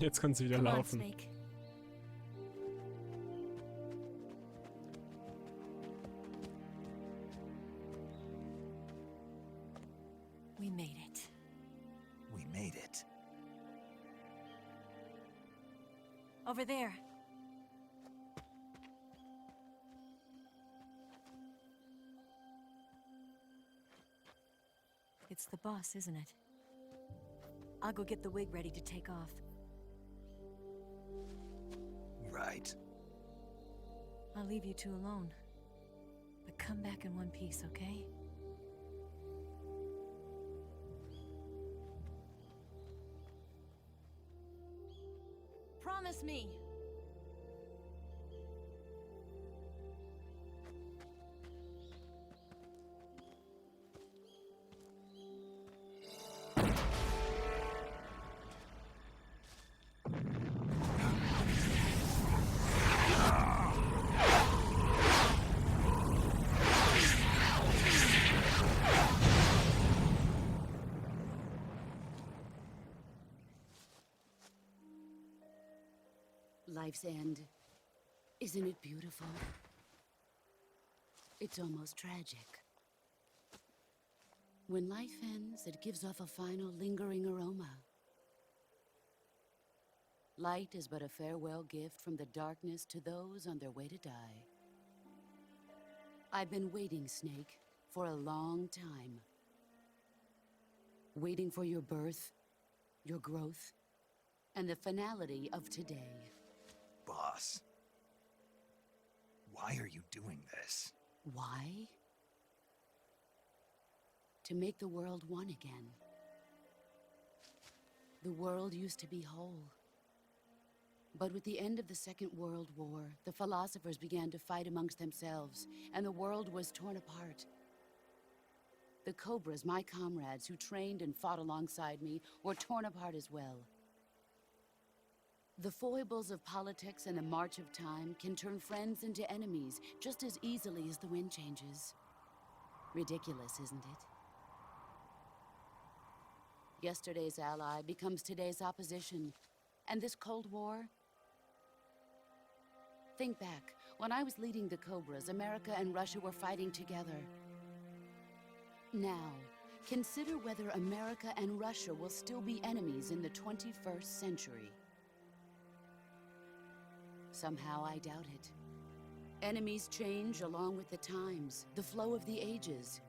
Jetzt kann sie wieder Come on, laufen. Snake. We made it. We made it. Over there. It's the boss, isn't it? I'll go get the wig ready to take off. Right. I'll leave you two alone. But come back in one piece, okay? Promise me! Life's end. Isn't it beautiful? It's almost tragic. When life ends, it gives off a final lingering aroma. Light is but a farewell gift from the darkness to those on their way to die. I've been waiting, Snake, for a long time. Waiting for your birth, your growth, and the finality of today. Boss. Why are you doing this? Why? To make the world one again. The world used to be whole. But with the end of the Second World War, the philosophers began to fight amongst themselves, and the world was torn apart. The Cobras, my comrades who trained and fought alongside me, were torn apart as well. The foibles of politics and the march of time can turn friends into enemies just as easily as the wind changes. Ridiculous, isn't it? Yesterday's ally becomes today's opposition. And this Cold War? Think back. When I was leading the Cobras, America and Russia were fighting together. Now, consider whether America and Russia will still be enemies in the 21st century. Somehow I doubt it. Enemies change along with the times, the flow of the ages,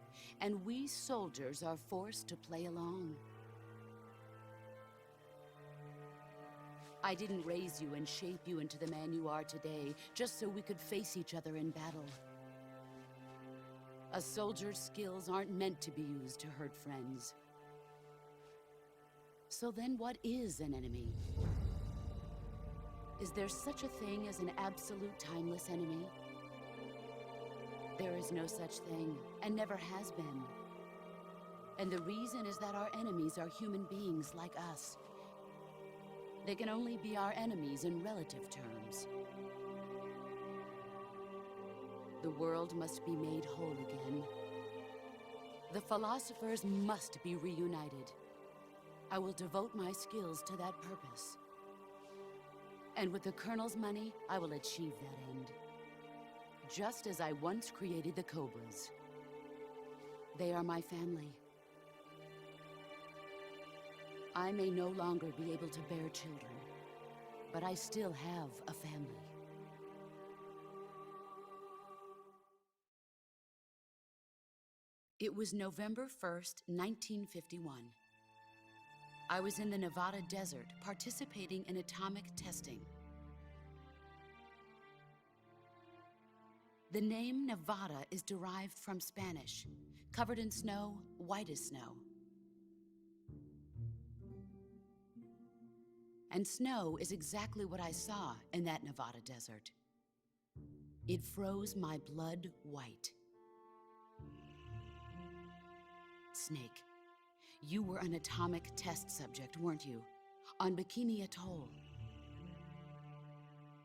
and we soldiers are forced to play along. I didn't raise you and shape you into the man you are today just so we could face each other in battle. A soldier's skills aren't meant to be used to hurt friends. So then what is an enemy? Is there such a thing as an absolute timeless enemy? There is no such thing, and never has been. And the reason is that our enemies are human beings like us. They can only be our enemies in relative terms. The world must be made whole again. The philosophers must be reunited. I will devote my skills to that purpose. And with the Colonel's money, I will achieve that end. Just as I once created the Cobras. They are my family. I may no longer be able to bear children, but I still have a family. It was November 1st, 1951. I was in the Nevada desert participating in atomic testing. The name Nevada is derived from Spanish, covered in snow, white as snow. And snow is exactly what I saw in that Nevada desert. It froze my blood white. Snake, you were an atomic test subject, weren't you? On Bikini Atoll.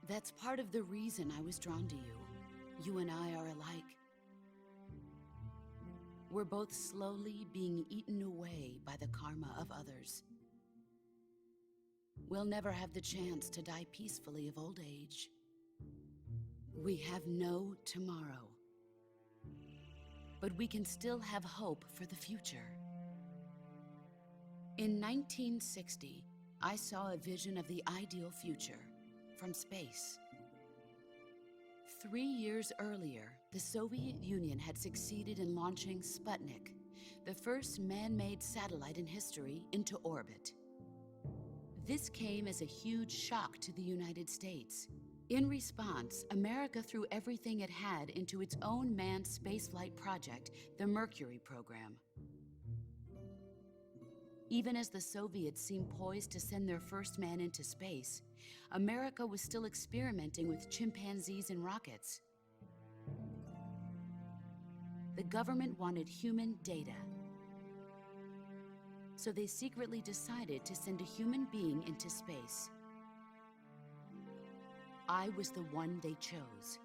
That's part of the reason I was drawn to you. You and I are alike. We're both slowly being eaten away by the karma of others. we'll never have the chance to die peacefully of old age. We have no tomorrow. But we can still have hope for the future. In 1960, I saw a vision of the ideal future from space. 3 years earlier, the Soviet Union had succeeded in launching Sputnik, the first man-made satellite in history, into orbit. This came as a huge shock to the United States. In response, America threw everything it had into its own manned spaceflight project, the Mercury program. Even as the Soviets seemed poised to send their first man into space, America was still experimenting with chimpanzees and rockets. The government wanted human data, so they secretly decided to send a human being into space. I was the one they chose.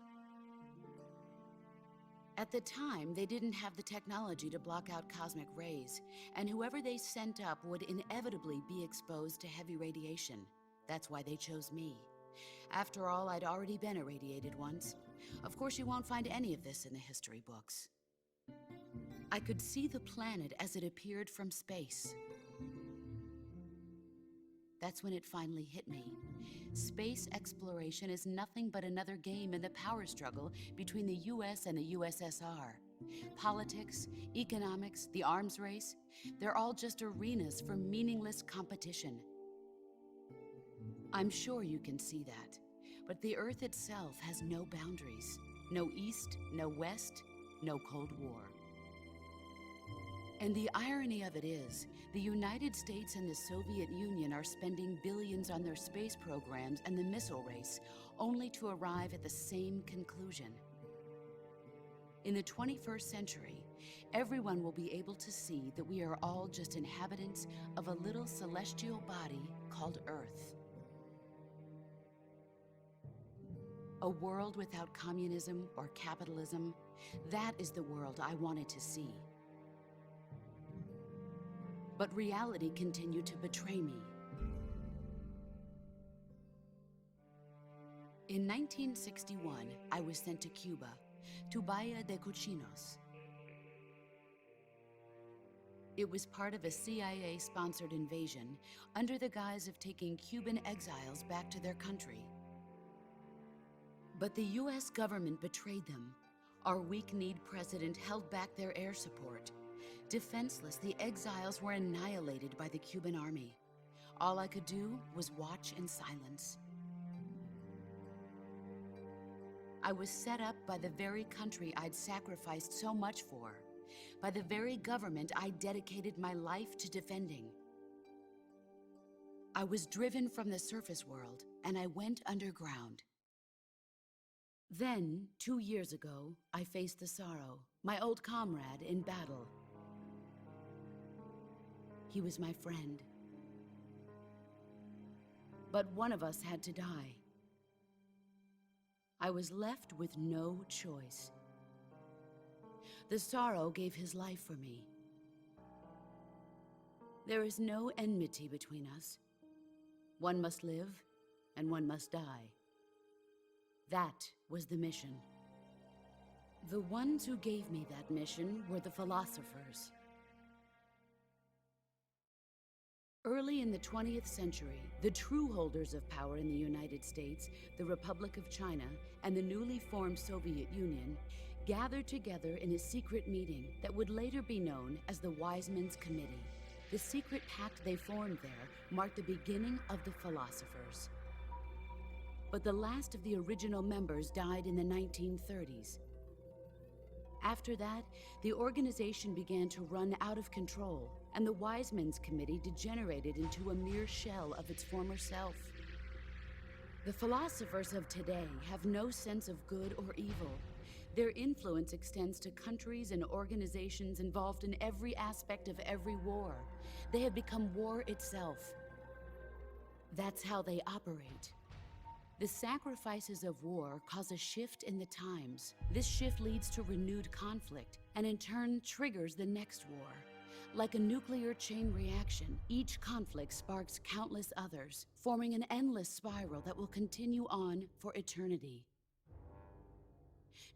At the time, they didn't have the technology to block out cosmic rays, and whoever they sent up would inevitably be exposed to heavy radiation. That's why they chose me. After all, I'd already been irradiated once. Of course, you won't find any of this in the history books. I could see the planet as it appeared from space. That's when it finally hit me. Space exploration is nothing but another game in the power struggle between the US and the USSR. Politics, economics, the arms race, they're all just arenas for meaningless competition. I'm sure you can see that, but the Earth itself has no boundaries. No East, no West, no Cold War. And the irony of it is, the United States and the Soviet Union are spending billions on their space programs and the missile race, only to arrive at the same conclusion. In the 21st century, everyone will be able to see that we are all just inhabitants of a little celestial body called Earth. A world without communism or capitalism, that is the world I wanted to see. But reality continued to betray me. In 1961, I was sent to Cuba, to Bahia de Cochinos. It was part of a CIA-sponsored invasion under the guise of taking Cuban exiles back to their country. But the US government betrayed them. Our weak-kneed president held back their air support. Defenseless, the exiles were annihilated by the Cuban army. All I could do was watch in silence. I was set up by the very country I'd sacrificed so much for, by the very government I dedicated my life to defending. I was driven from the surface world, and I went underground. Then, 2 years ago, I faced the Sorrow, my old comrade in battle. He was my friend. But one of us had to die. I was left with no choice. The Sorrow gave his life for me. There is no enmity between us. One must live, and one must die. That was the mission. The ones who gave me that mission were the philosophers. Early in the 20th century, the true holders of power in the United States, the Republic of China, and the newly formed Soviet Union gathered together in a secret meeting that would later be known as the Wise Men's Committee. The secret pact they formed there marked the beginning of the philosophers. But the last of the original members died in the 1930s. After that, the organization began to run out of control, and the Wise Men's Committee degenerated into a mere shell of its former self. The philosophers of today have no sense of good or evil. Their influence extends to countries and organizations involved in every aspect of every war. They have become war itself. That's how they operate. The sacrifices of war cause a shift in the times. This shift leads to renewed conflict, and in turn triggers the next war. Like a nuclear chain reaction, each conflict sparks countless others, forming an endless spiral that will continue on for eternity.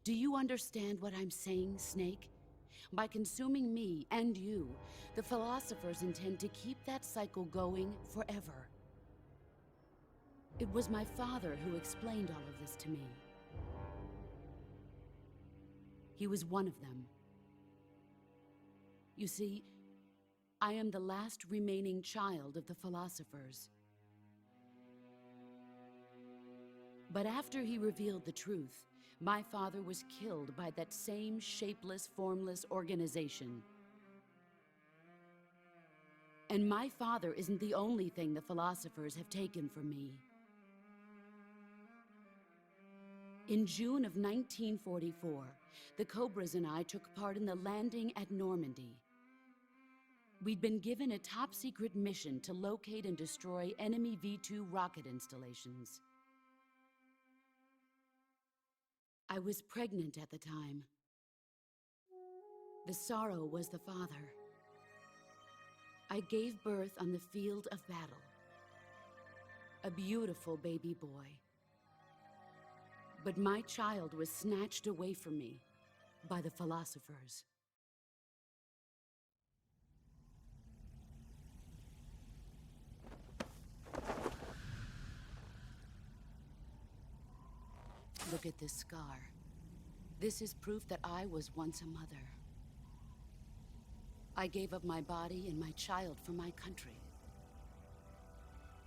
Do you understand what I'm saying, Snake? By consuming me and you, the philosophers intend to keep that cycle going forever. It was my father who explained all of this to me. He was one of them. You see, I am the last remaining child of the philosophers. But after he revealed the truth, my father was killed by that same shapeless, formless organization. And my father isn't the only thing the philosophers have taken from me. In June of 1944, the Cobras and I took part in the landing at Normandy. We'd been given a top-secret mission to locate and destroy enemy V-2 rocket installations. I was pregnant at the time. The sorrow was the father. I gave birth on the field of battle. A beautiful baby boy. But my child was snatched away from me by the philosophers. Look at this scar. This is proof that I was once a mother. I gave up my body and my child for my country.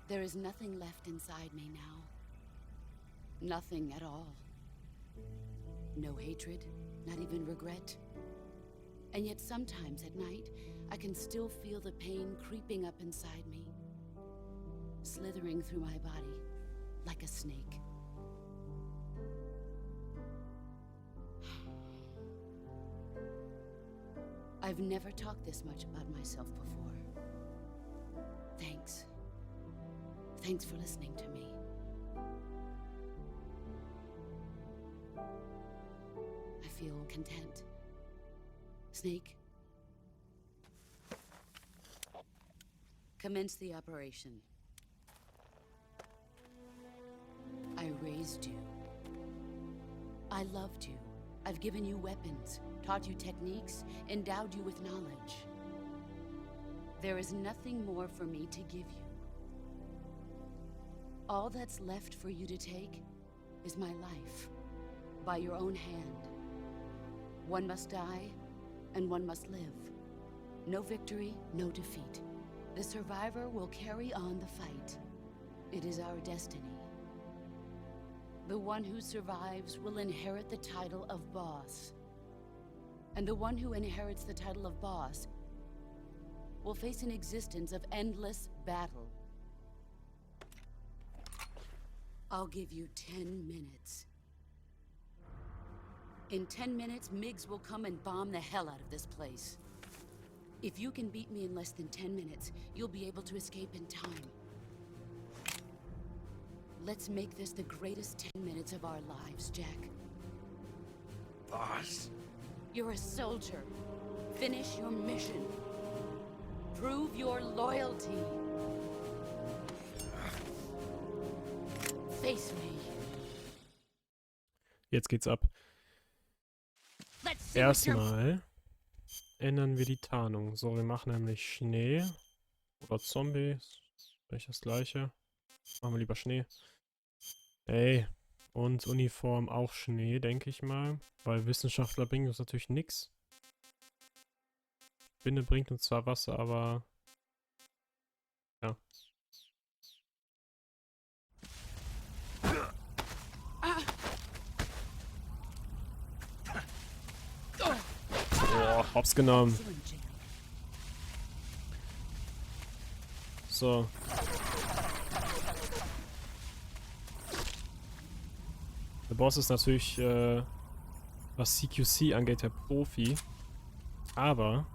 There is nothing left inside me now. Nothing at all. No hatred, not even regret. And yet sometimes at night, I can still feel the pain creeping up inside me, slithering through my body like a snake. I've never talked this much about myself before. Thanks. Thanks for listening to me. I feel content. Snake, commence the operation. I raised you. I loved you. I've given you weapons, taught you techniques, endowed you with knowledge. There is nothing more for me to give you. All that's left for you to take is my life, by your own hand. One must die, and one must live. No victory, no defeat. The survivor will carry on the fight. It is our destiny. The one who survives will inherit the title of boss. And the one who inherits the title of boss will face an existence of endless battle. I'll give you 10 minutes. In 10 minutes, MiGs will come and bomb the hell out of this place. If you can beat me in less than 10 minutes, you'll be able to escape in time. Let's make this the greatest 10 minutes of our lives, Jack. Boss? You're a soldier. Finish your mission. Prove your loyalty. Face me. Jetzt geht's ab. Erstmal ändern wir die Tarnung. So, wir machen nämlich Schnee oder Zombie. Ist eigentlich das gleiche. Machen wir lieber Schnee. Ey, und Uniform auch Schnee, denke ich mal. Weil Wissenschaftler bringen uns natürlich nichts. Spinne bringt uns zwar Wasser, aber ja. Boah, hops genommen. So. Der Boss ist natürlich, was CQC angeht, der Profi. Aber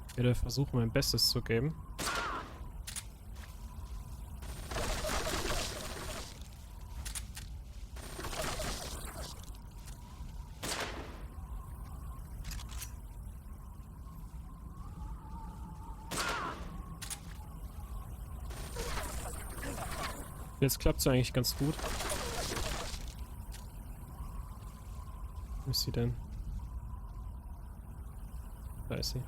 ich werde versuchen, mein Bestes zu geben. Jetzt klappt es ja eigentlich ganz gut. Wo ist sie denn? Da ist sie.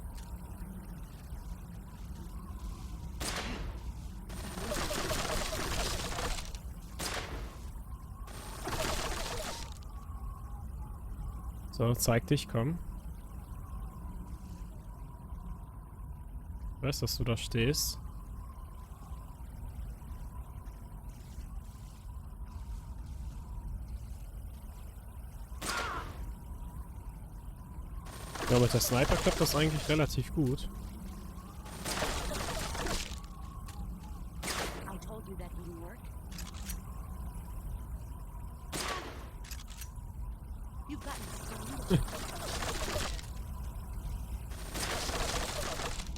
So, zeig dich, komm. Ich weiß, dass du da stehst. Ja, mit der Sniper klappt das eigentlich relativ gut. I told you that wouldn't work. You've gotten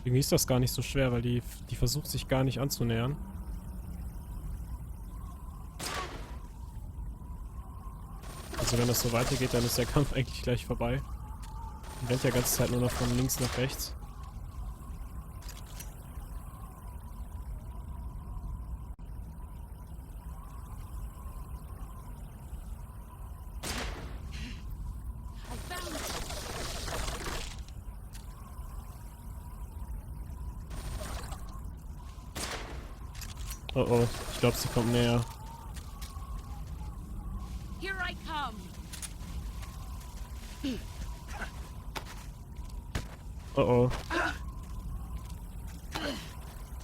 Irgendwie ist das gar nicht so schwer, weil die versucht sich gar nicht anzunähern. Also wenn das so weitergeht, dann ist der Kampf eigentlich gleich vorbei. Die rennt ja die ganze Zeit nur noch von links nach rechts. Oh oh, ich glaube, sie kommt näher. Here I come. Oh oh.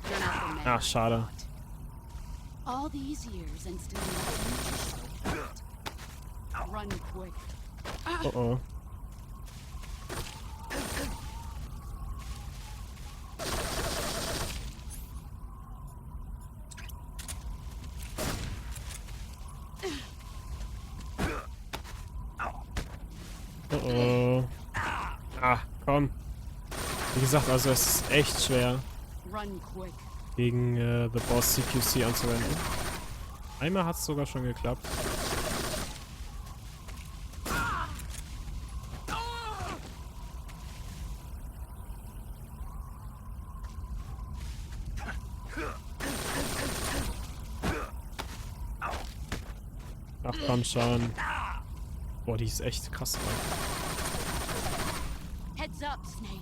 You're not the man Ah, I schade. thought. All these years and still nothing to show for it. Run quick. Oh oh. Oh oh. Ah, komm. Wie gesagt, also es ist echt schwer, Run quick. gegen The Boss CQC anzuwenden. Einmal hat es sogar schon geklappt. Ach komm schon. Boah, die ist echt krass. Heads up, Snake.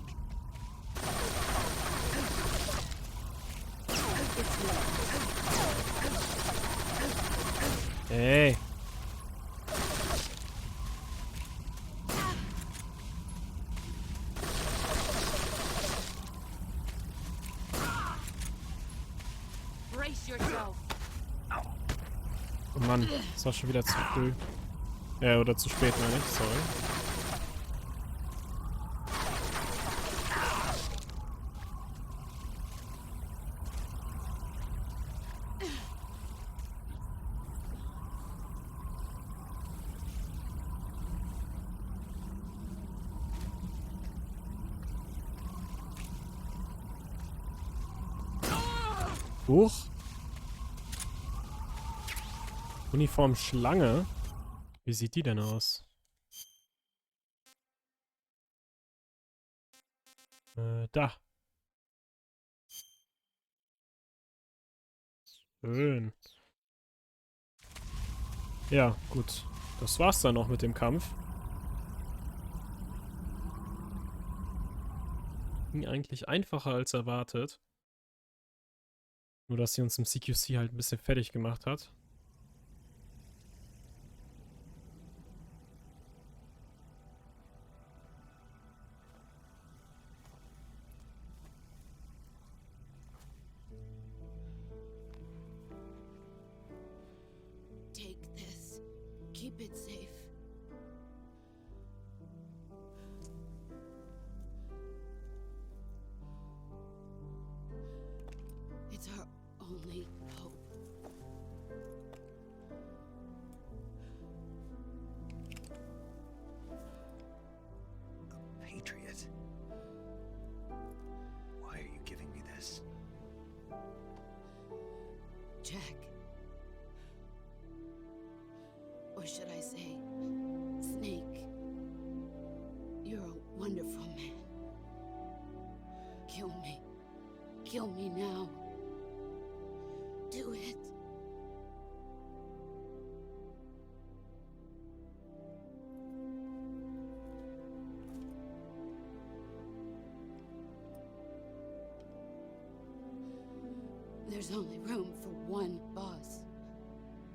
Ey. Brace yourself. Oh Mann, das war schon wieder zu früh. Oder zu spät, meine ich, sorry. Huch. Uniform Schlange? Wie sieht die denn aus? Da. Schön. Ja, gut. Das war's dann noch mit dem Kampf. Ging eigentlich einfacher als erwartet. Nur, dass sie uns im CQC halt ein bisschen fertig gemacht hat. Take this. Keep it safe. It's our only hope. Patriot. Why are you giving me this? Jack. Or should I say, Snake. You're a wonderful man. Kill me. Kill me now. Do it. There's only room for one boss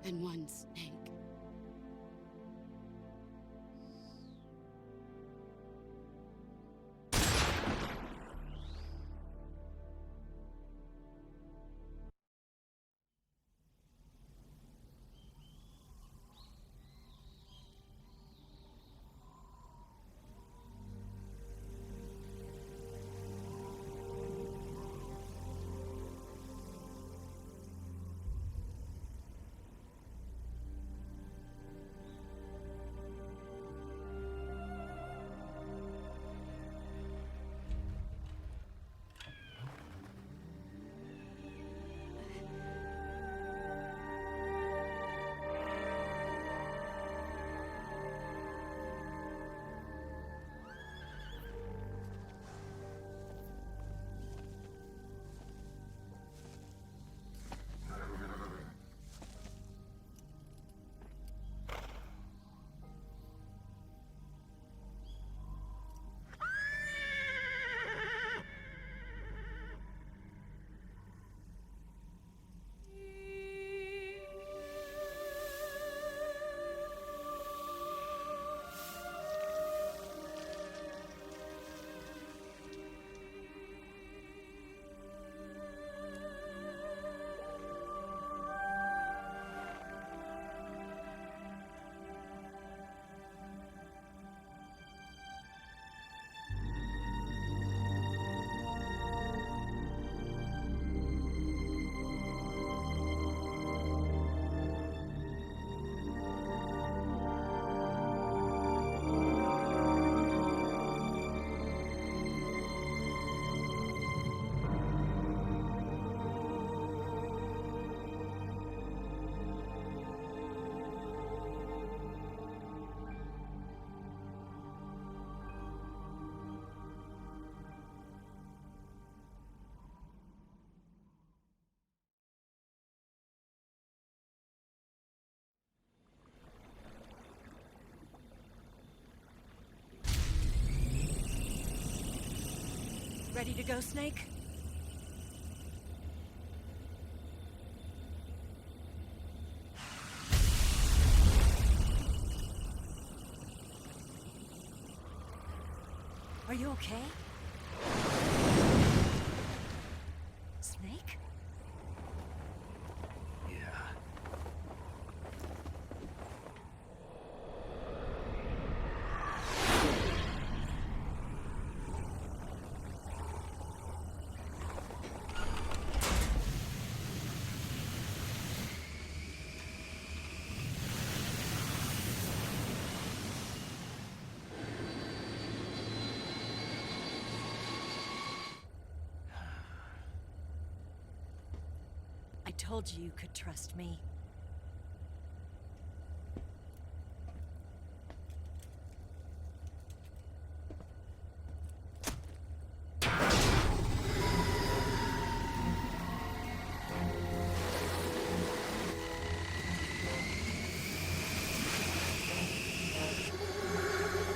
and one snake. Ready to go, Snake? Are you okay? Snake? Yeah. I told you you could trust me.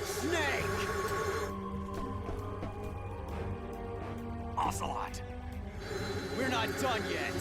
Snake! Ocelot! We're not done yet!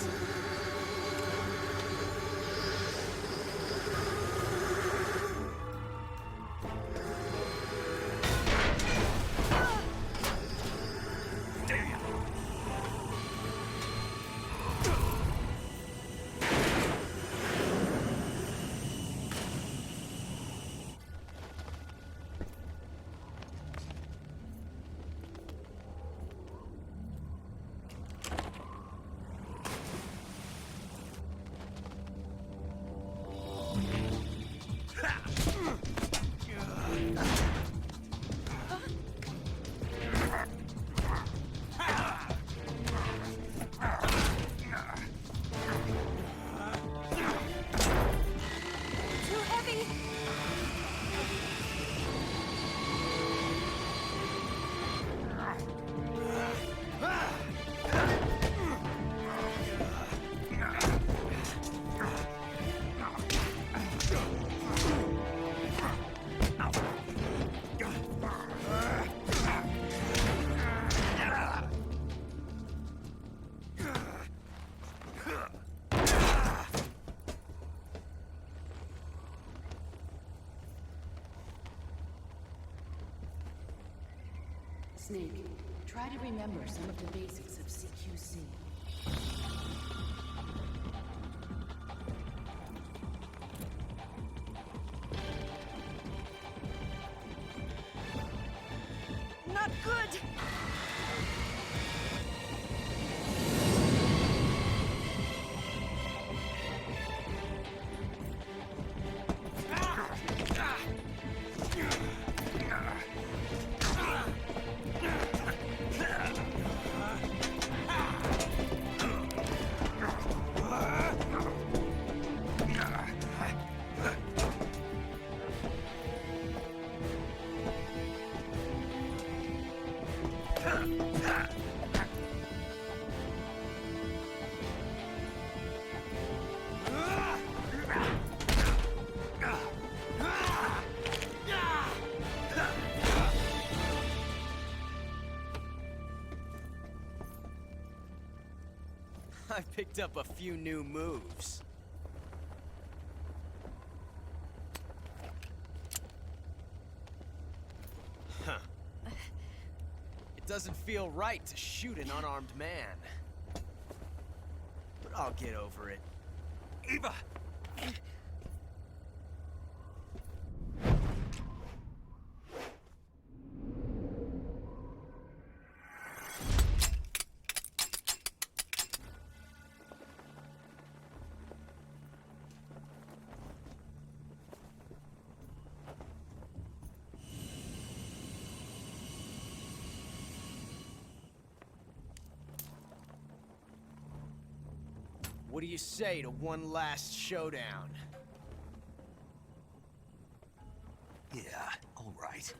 Snake, try to remember some of the basics of CQC. Not good! I picked up a few new moves. Huh. It doesn't feel right to shoot an unarmed man. But I'll get over it. Eva! What do you say to one last showdown? Yeah, all right.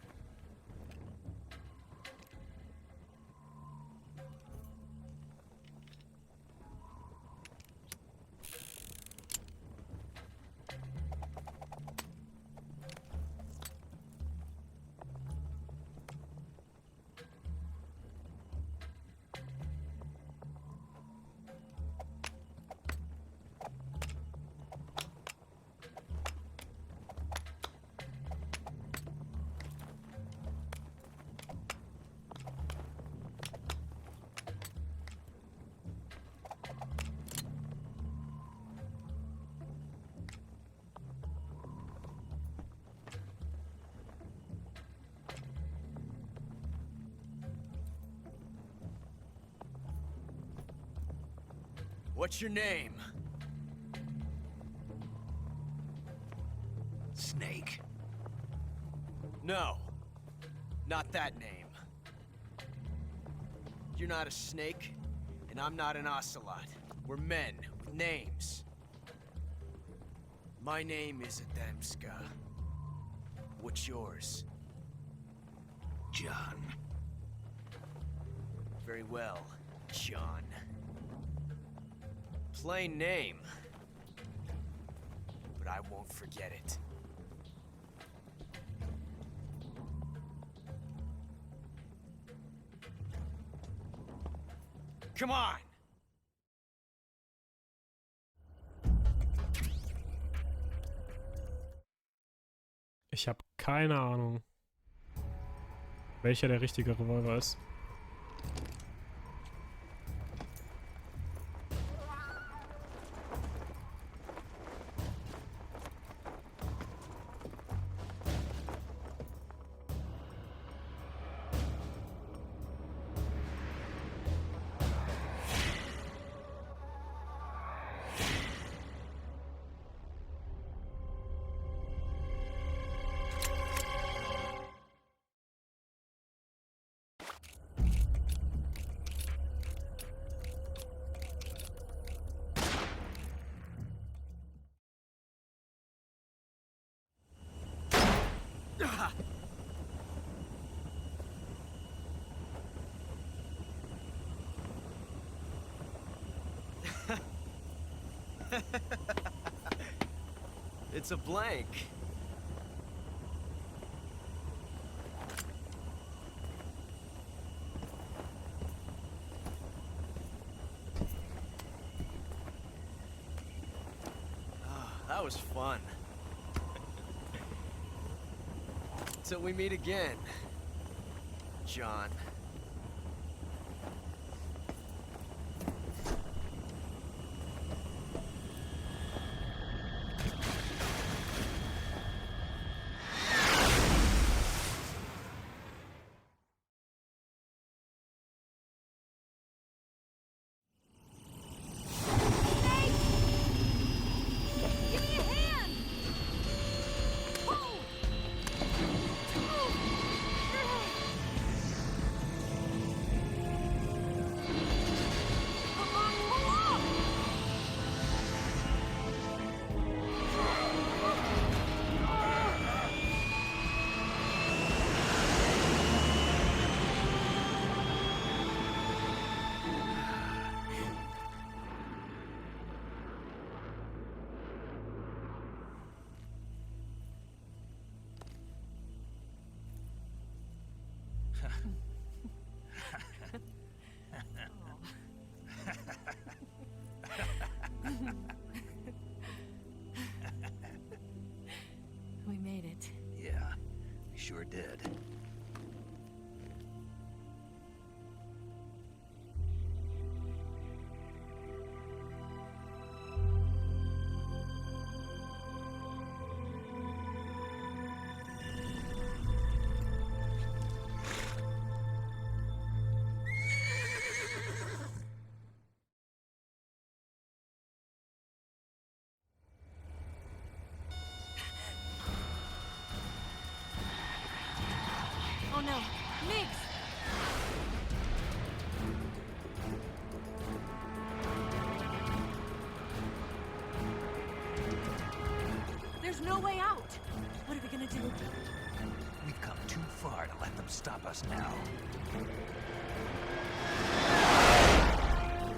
What's your name? Snake. No. Not that name. You're not a snake, and I'm not an ocelot. We're men with names. My name is Adamska. What's yours? John. Very well, John. Plain name. But I won't forget it. Come on! Ich habe keine Ahnung, welcher der richtige Revolver ist. It's a blank. Ah, that was fun. Till we meet again, John. sure did. Oh no, Migs! There's no way out! What are we gonna do? We've come too far to let them stop us now.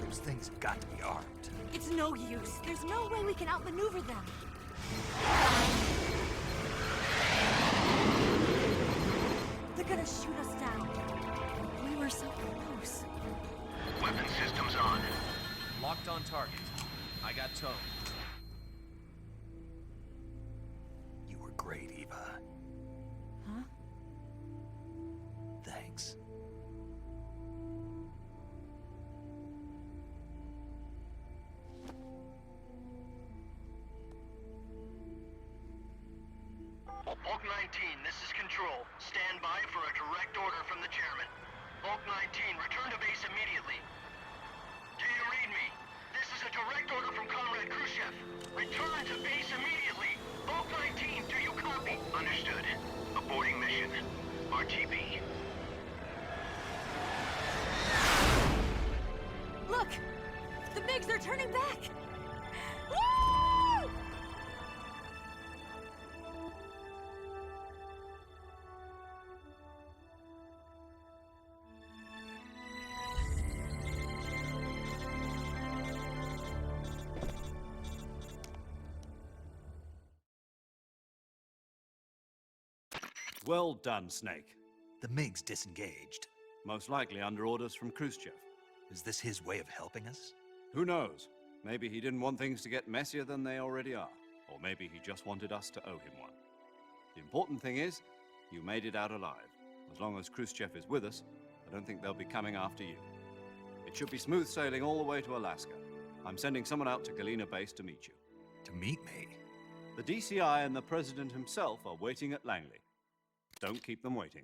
Those things have got to be armed. It's no use. There's no way we can outmaneuver them. They're gonna shoot us down. We were so close. Weapon systems on. Locked on target. I got towed. You were great, Eva. Huh? Thanks. Bulk 19, this is Control. Stand by for a direct order from the chairman. Bulk 19, return to base immediately. Do you read me? This is a direct order from Comrade Khrushchev. Return to base immediately. Bulk 19, do you copy? Understood. Aborting mission. RTB. Look! The Migs are turning back! Woo! Well done, Snake. The MiGs disengaged. Most likely under orders from Khrushchev. Is this his way of helping us? Who knows? Maybe he didn't want things to get messier than they already are. Or maybe he just wanted us to owe him one. The important thing is, you made it out alive. As long as Khrushchev is with us, I don't think they'll be coming after you. It should be smooth sailing all the way to Alaska. I'm sending someone out to Galena Base to meet you. To meet me? The DCI and the President himself are waiting at Langley. Don't keep them waiting.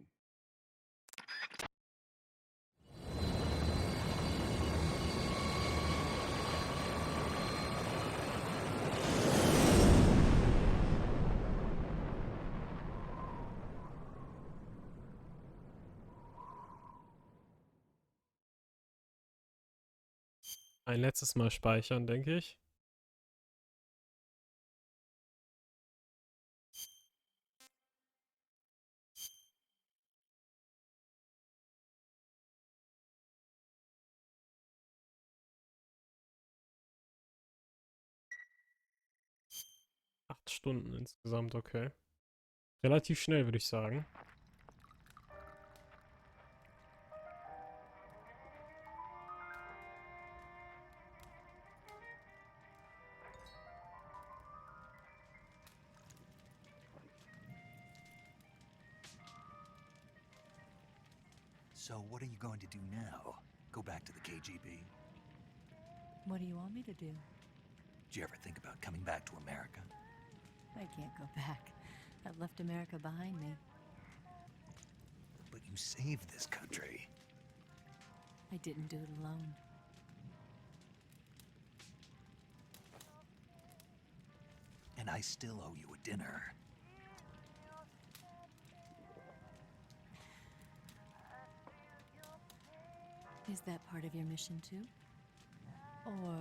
Ein letztes Mal speichern, denke ich. Acht Stunden insgesamt, okay. Relativ schnell, würde ich sagen. So what are you going to do now? Go back to the KGB? What do you want me to do? Did you ever think about coming back to America? I can't go back. I've left America behind me. But you saved this country. I didn't do it alone. And I still owe you a dinner. Is that part of your mission too? Or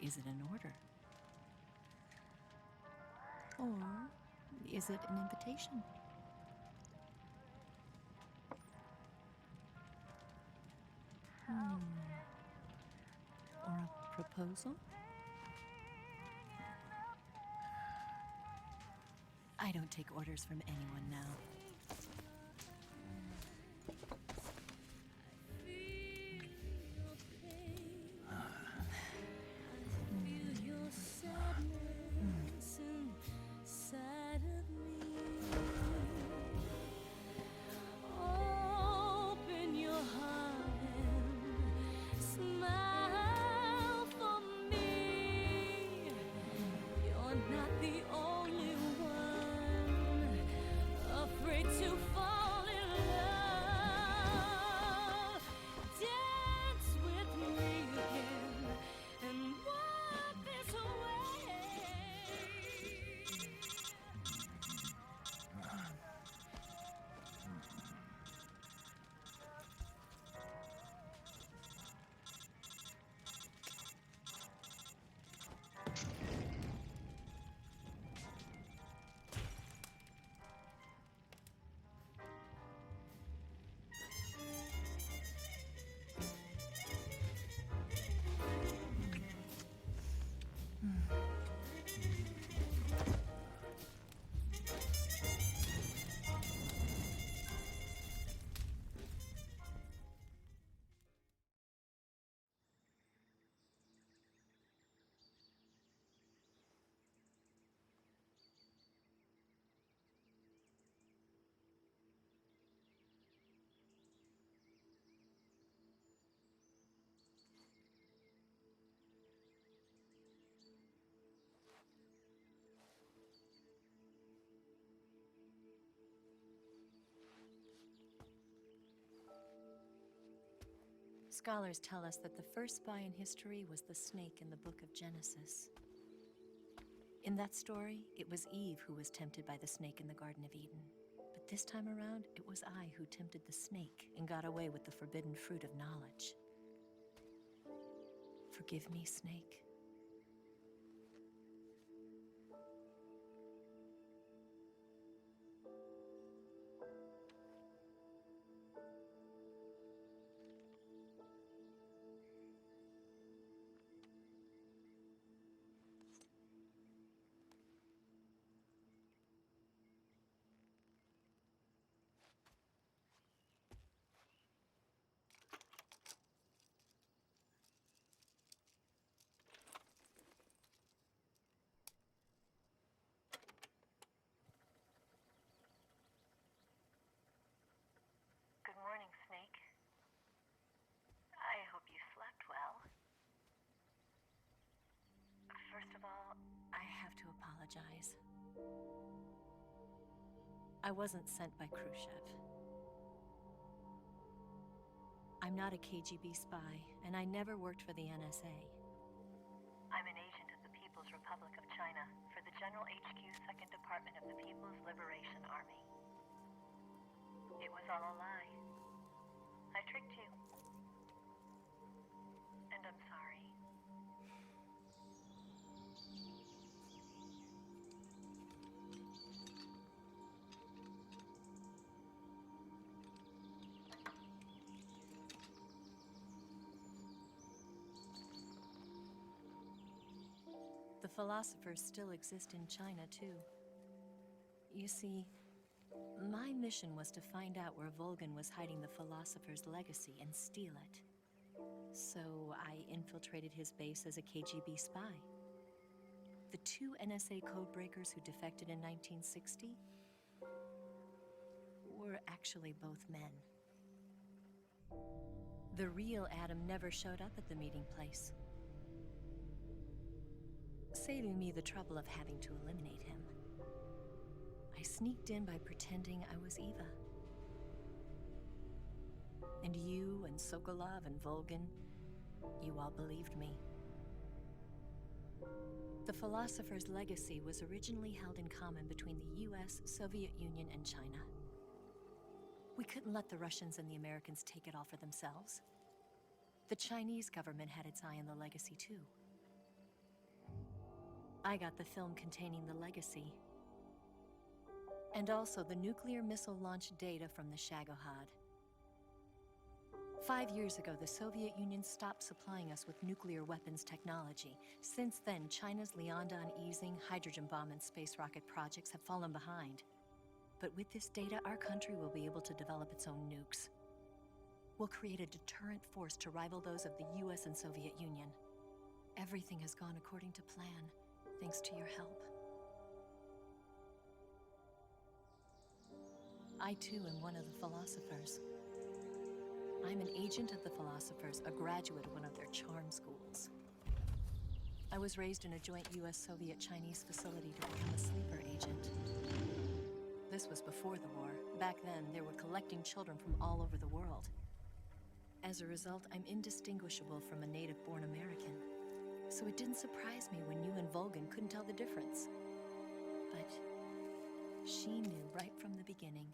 is it an order? Or is it an invitation? Or a proposal? I don't take orders from anyone now. Scholars tell us that the first spy in history was the snake in the book of Genesis. In that story, it was Eve who was tempted by the snake in the Garden of Eden. But this time around, it was I who tempted the snake and got away with the forbidden fruit of knowledge. Forgive me, Snake. Good morning, Snake. I hope you slept well. First of all, I have to apologize. I wasn't sent by Khrushchev. I'm not a KGB spy, and I never worked for the NSA. I'm an agent of the People's Republic of China for the General HQ 2nd Department of the People's Liberation Army. It was all a lie. I tricked you. And I'm sorry. The philosophers still exist in China, too. You see, my mission was to find out where Volgin was hiding the philosopher's legacy and steal it. So I infiltrated his base as a KGB spy. The two NSA codebreakers who defected in 1960 were actually both men. The real Adam never showed up at the meeting place, saving me the trouble of having to eliminate him. I sneaked in by pretending I was Eva. And you and Sokolov and Volgin, you all believed me. The philosopher's legacy was originally held in common between the US, Soviet Union, and China. We couldn't let the Russians and the Americans take it all for themselves. The Chinese government had its eye on the legacy, too. I got the film containing the legacy, and also the nuclear missile launch data from the Shagohod. 5 years ago, the Soviet Union stopped supplying us with nuclear weapons technology. Since then, China's Liaodong easing, hydrogen bomb, and space rocket projects have fallen behind. But with this data, our country will be able to develop its own nukes. We'll create a deterrent force to rival those of the US and Soviet Union. Everything has gone according to plan, thanks to your help. I too am one of the philosophers. I'm an agent of the philosophers, a graduate of one of their charm schools. I was raised in a joint US-Soviet-Chinese facility to become a sleeper agent. This was before the war. Back then, they were collecting children from all over the world. As a result, I'm indistinguishable from a native-born American. So it didn't surprise me when you and Volgin couldn't tell the difference. But she knew right from the beginning.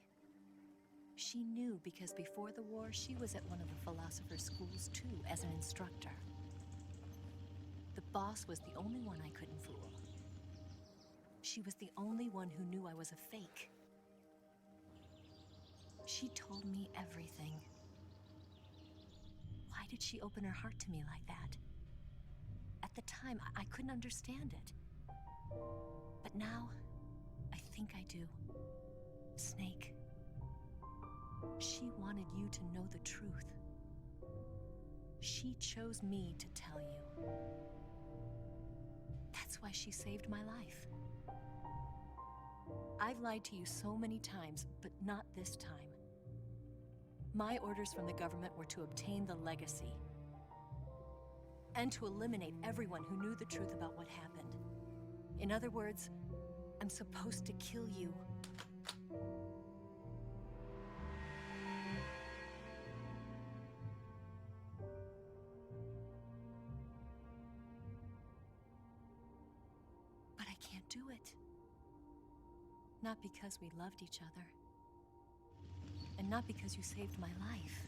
She knew because before the war, she was at one of the philosopher's schools too, as an instructor. The boss was the only one I couldn't fool. She was the only one who knew I was a fake. She told me everything. Why did she open her heart to me like that? At the time, I couldn't understand it. But now, I think I do. Snake. She wanted you to know the truth. She chose me to tell you. That's why she saved my life. I've lied to you so many times, but not this time. My orders from the government were to obtain the legacy and to eliminate everyone who knew the truth about what happened. In other words, I'm supposed to kill you. do it. Not because we loved each other. And not because you saved my life.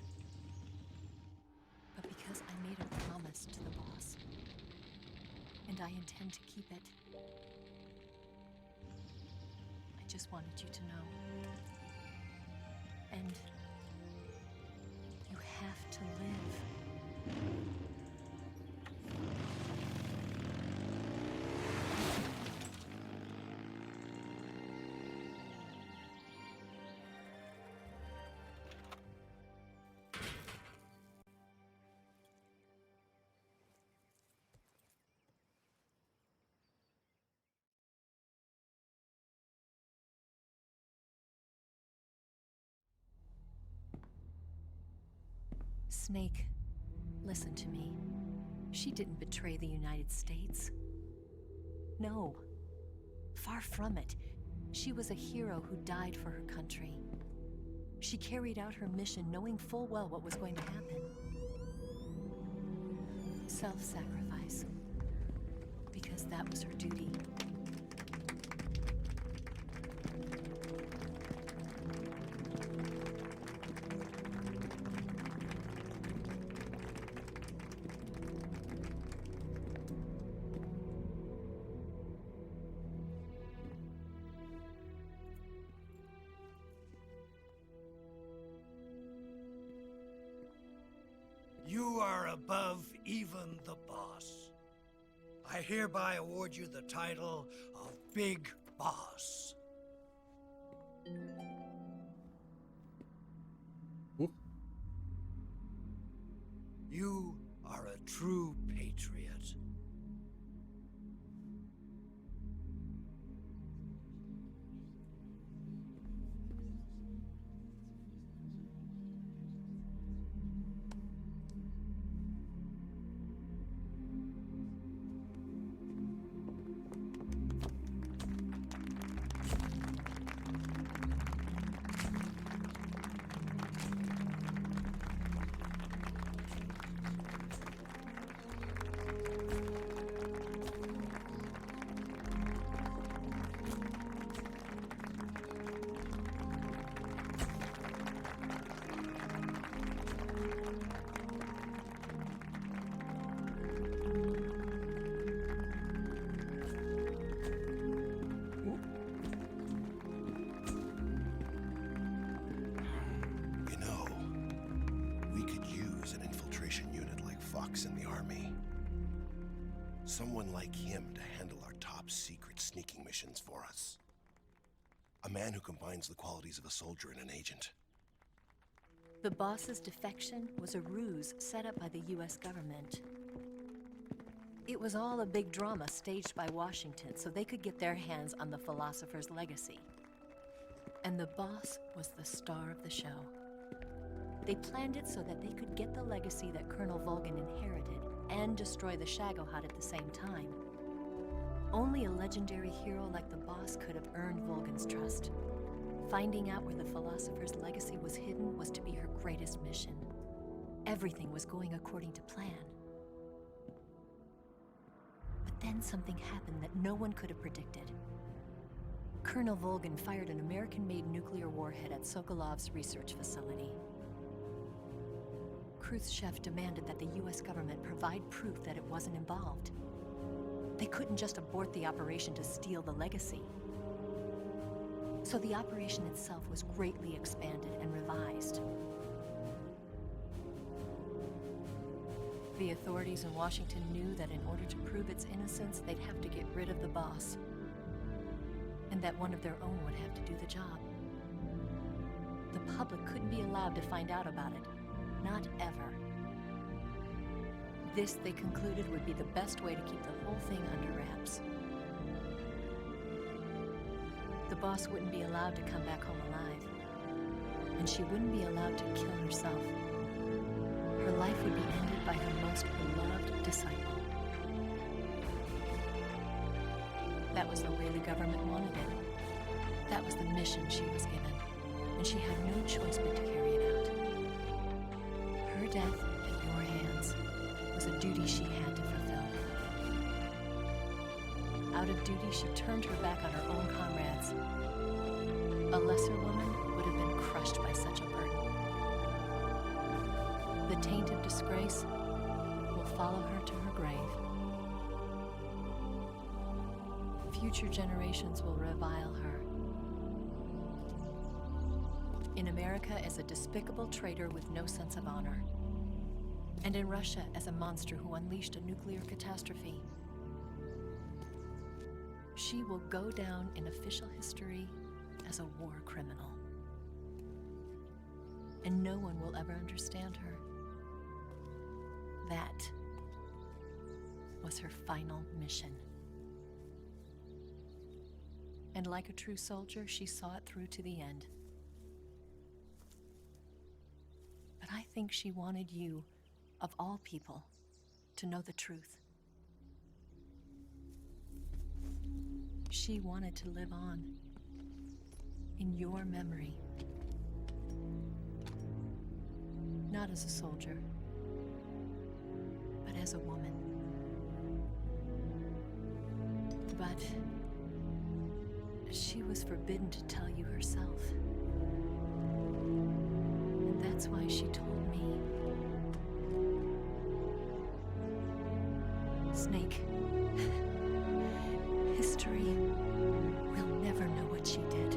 But because I made a promise to the boss. And I intend to keep it. I just wanted you to know. And you have to live. Snake, listen to me. She didn't betray the United States. No. Far from it. She was a hero who died for her country. She carried out her mission knowing full well what was going to happen. Self-sacrifice. Because that was her duty. You are above even the boss. I hereby award you the title of Big Boss. Ooh. You are a true patriot. In the army. Someone like him to handle our top secret sneaking missions for us. A man who combines the qualities of a soldier and an agent. The boss's defection was a ruse set up by the US government. It was all a big drama staged by Washington so they could get their hands on the philosopher's legacy. And the boss was the star of the show. They planned it so that they could get the legacy that Colonel Volgin inherited and destroy the Shagohod at the same time. Only a legendary hero like the boss could have earned Volgin's trust. Finding out where the philosopher's legacy was hidden was to be her greatest mission. Everything was going according to plan. But then something happened that no one could have predicted. Colonel Volgin fired an American-made nuclear warhead at Sokolov's research facility. Khrushchev demanded that the US government provide proof that it wasn't involved. They couldn't just abort the operation to steal the legacy. So the operation itself was greatly expanded and revised. The authorities in Washington knew that in order to prove its innocence, they'd have to get rid of the boss. And that one of their own would have to do the job. The public couldn't be allowed to find out about it. Not ever. This, they concluded, would be the best way to keep the whole thing under wraps. The boss wouldn't be allowed to come back home alive. And she wouldn't be allowed to kill herself. Her life would be ended by her most beloved disciple. That was the way the government wanted it. That was the mission she was given. And she had no choice but to carry it out. Her death at your hands was a duty she had to fulfill. Out of duty, she turned her back on her own comrades. A lesser woman would have been crushed by such a burden. The taint of disgrace will follow her to her grave. Future generations will revile her. In America as a despicable traitor with no sense of honor. And in Russia as a monster who unleashed a nuclear catastrophe. She will go down in official history as a war criminal. And no one will ever understand her. That was her final mission. And like a true soldier, she saw it through to the end. But I think she wanted you, of all people, to know the truth. She wanted to live on in your memory. Not as a soldier, but as a woman. But she was forbidden to tell you herself. And that's why she told me. Snake, history will never know what she did.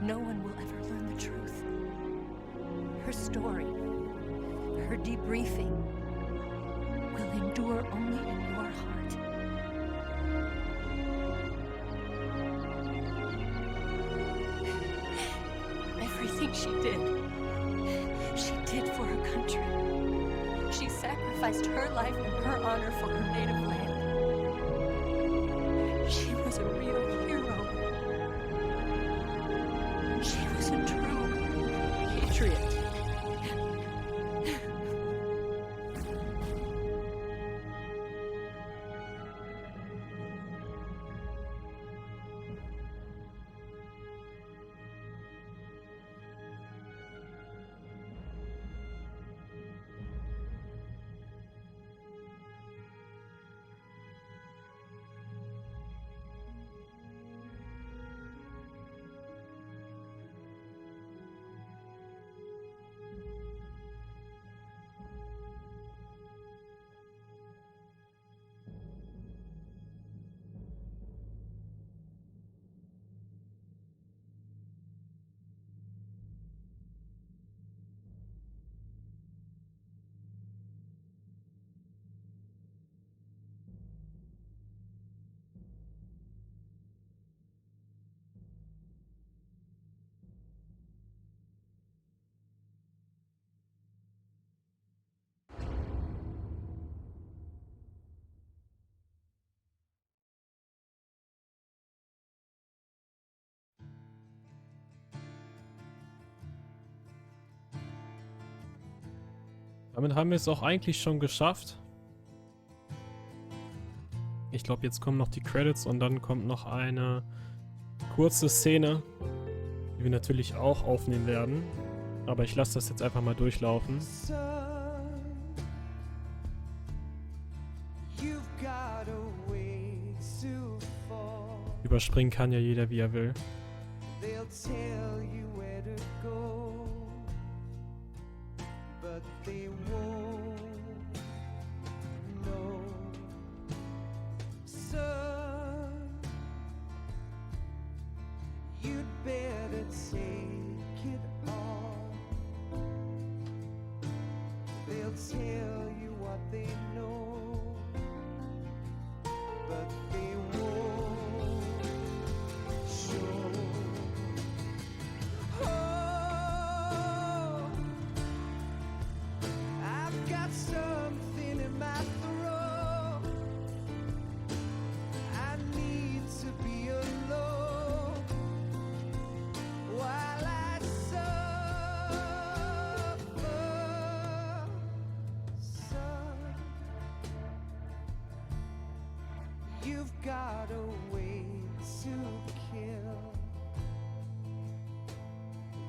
No one will ever learn the truth. Her story, her debriefing, will endure only in your heart. Everything she did for her country. She sacrificed her life and her honor for her native land. She was a real hero. She was a true patriot. Damit haben wir es auch eigentlich schon geschafft. Ich glaube, jetzt kommen noch die Credits und dann kommt noch eine kurze Szene, die wir natürlich auch aufnehmen werden. Aber ich lasse das jetzt einfach mal durchlaufen. Überspringen kann ja jeder, wie er will. They won't know. Son, you'd better take it all. They'll tell you what they know, but they won't show. Something in my throat. I need to be alone while I suffer. Son, you've got a way to kill.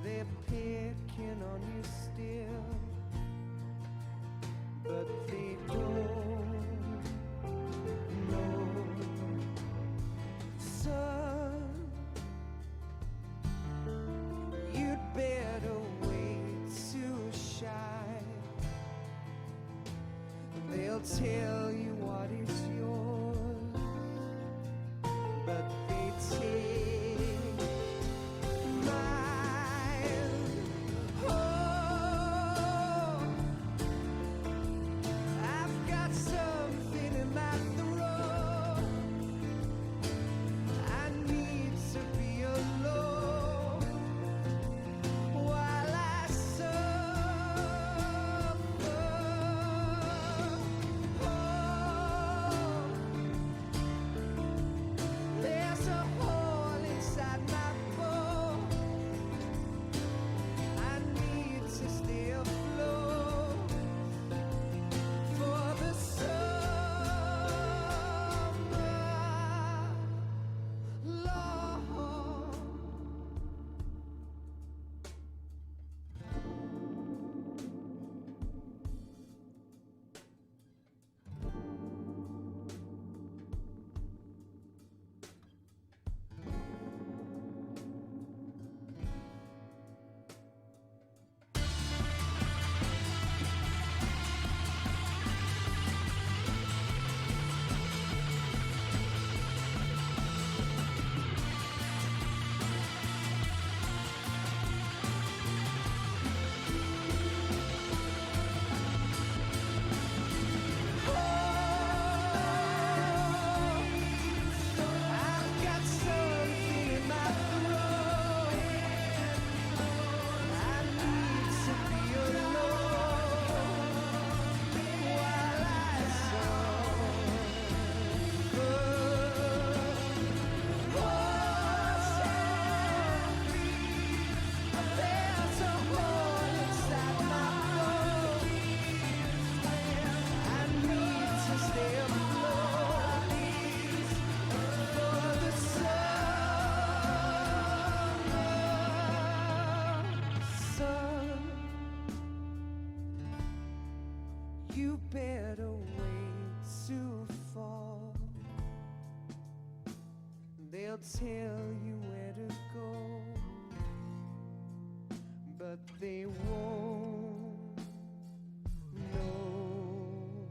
They're picking on you still, but they don't know. They'll tell you what is yours, but they take mine. Oh, I've got something in my throat. I need to be alone while I suffer. Oh, there's a hole inside my bones. I need to stay afloat for the summer, Lord. I've got something in my throat. I need to be alone while I suffer. There's a hole inside my bones. I need to stay afloat for the summer. Sun, you better wait to fall. They'll tell you where to go, but they won't know.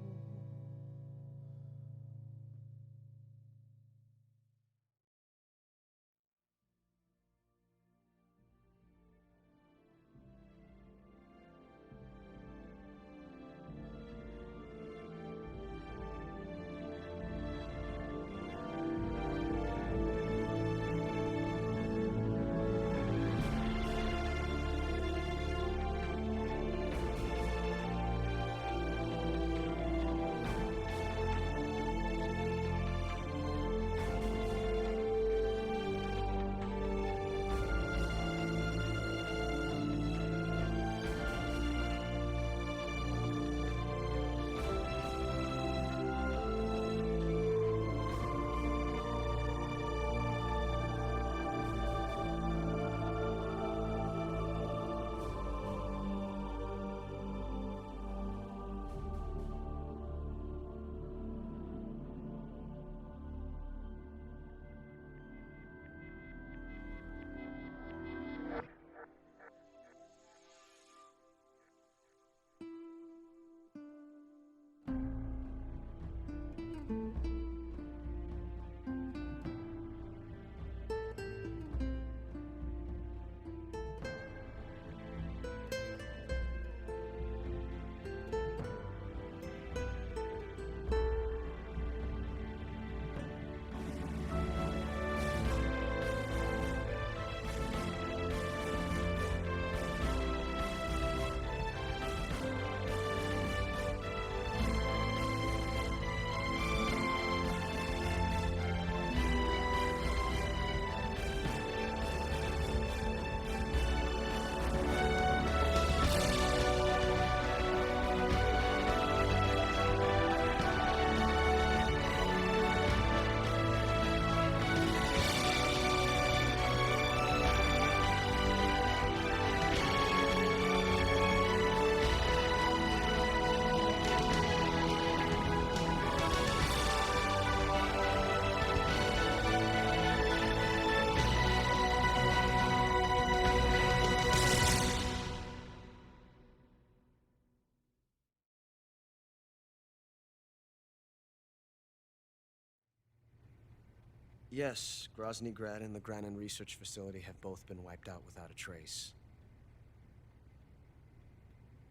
Yes, Grozny Grad and the Granin Research Facility have both been wiped out without a trace.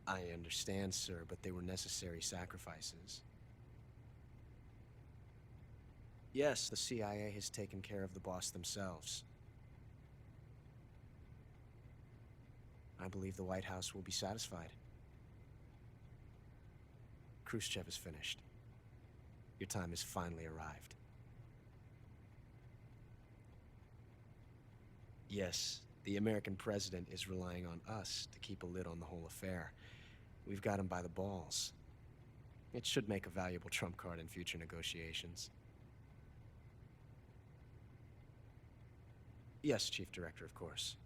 I understand, sir, but they were necessary sacrifices. Yes, the CIA has taken care of the boss themselves. I believe the White House will be satisfied. Khrushchev is finished. Your time has finally arrived. Yes, the American president is relying on us to keep a lid on the whole affair. We've got him by the balls. It should make a valuable trump card in future negotiations. Yes, Chief Director, of course.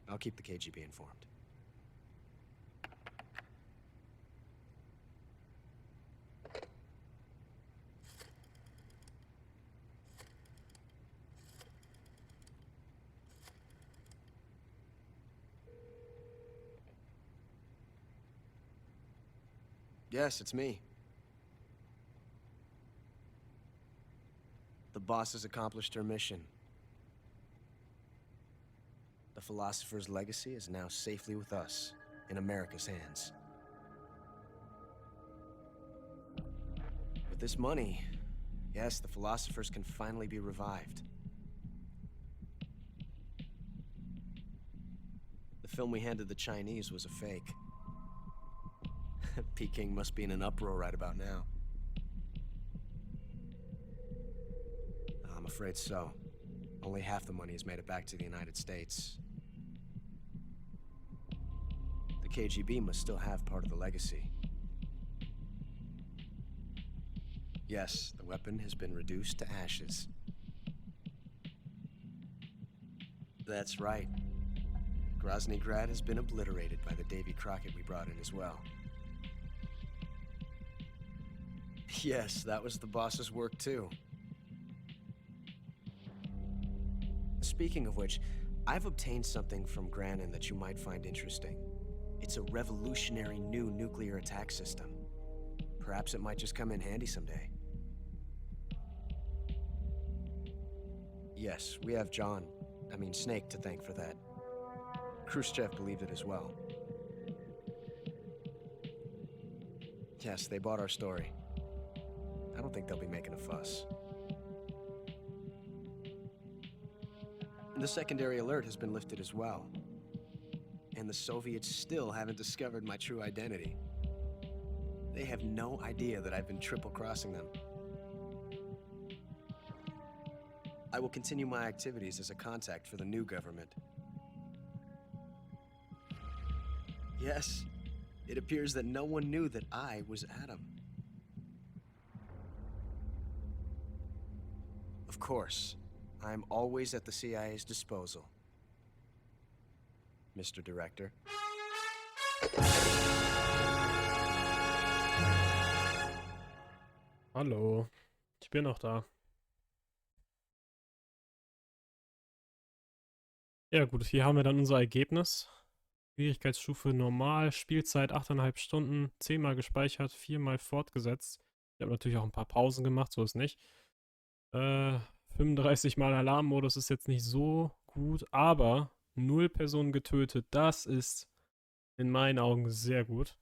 I'll keep the KGB informed. Yes, it's me. The boss has accomplished her mission. The philosopher's legacy is now safely with us, in America's hands. With this money, yes, the philosophers can finally be revived. The film we handed the Chinese was a fake. Peking must be in an uproar right about now. I'm afraid so. Only half the money has made it back to the United States. The KGB must still have part of the legacy. Yes, the weapon has been reduced to ashes. That's right. Grozny Grad has been obliterated by the Davy Crockett we brought in as well. Yes, that was the boss's work too. Speaking of which, I've obtained something from Granin that you might find interesting. It's a revolutionary new nuclear attack system. Perhaps it might just come in handy someday. Yes, we have Snake to thank for that. Khrushchev believed it as well. Yes, they bought our story. I don't think they'll be making a fuss. The secondary alert has been lifted as well. And the Soviets still haven't discovered my true identity. They have no idea that I've been triple-crossing them. I will continue my activities as a contact for the new government. Yes, it appears that no one knew that I was Adam. Of course, I'm always at the CIA's disposal, Mr. Director. Hallo, ich bin noch da. Ja gut, hier haben wir dann unser Ergebnis. Schwierigkeitsstufe normal, Spielzeit 8,5 Stunden, 10-mal gespeichert, 4-mal fortgesetzt. Ich habe natürlich auch ein paar Pausen gemacht, so ist nicht. 35-mal Alarmmodus ist jetzt nicht so gut, aber 0 Personen getötet, das ist in meinen Augen sehr gut.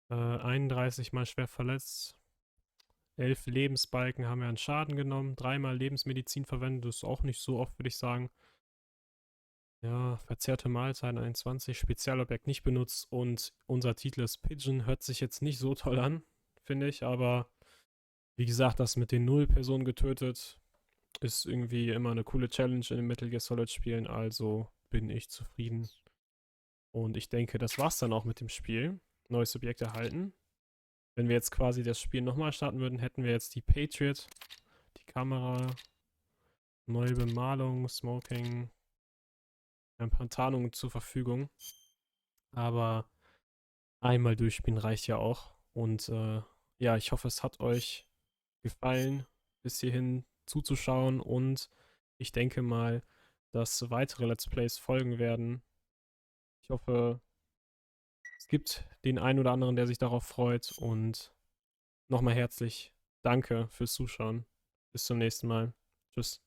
31-mal schwer verletzt. 11 Lebensbalken haben wir an Schaden genommen. 3-mal Lebensmedizin verwendet, das ist auch nicht so oft, würde ich sagen. Ja, verzehrte Mahlzeiten 21, Spezialobjekt nicht benutzt und unser Titel ist Pigeon. Hört sich jetzt nicht so toll an, finde ich, aber wie gesagt, das mit den 0 Personen getötet ist irgendwie immer eine coole Challenge in den Metal Gear Solid Spielen, also bin ich zufrieden. Und ich denke, das war's dann auch mit dem Spiel. Neues Objekt erhalten. Wenn wir jetzt quasi das Spiel nochmal starten würden, hätten wir jetzt die Patriot, die Kamera, neue Bemalung, Smoking, ein paar Tarnungen zur Verfügung. Aber einmal durchspielen reicht ja auch. Und ja, ich hoffe, es hat euch gefallen, bis hierhin zuzuschauen. Und ich denke mal, dass weitere Let's Plays folgen werden. Ich hoffe, es gibt den einen oder anderen, der sich darauf freut. Und nochmal herzlich danke fürs Zuschauen. Bis zum nächsten Mal. Tschüss.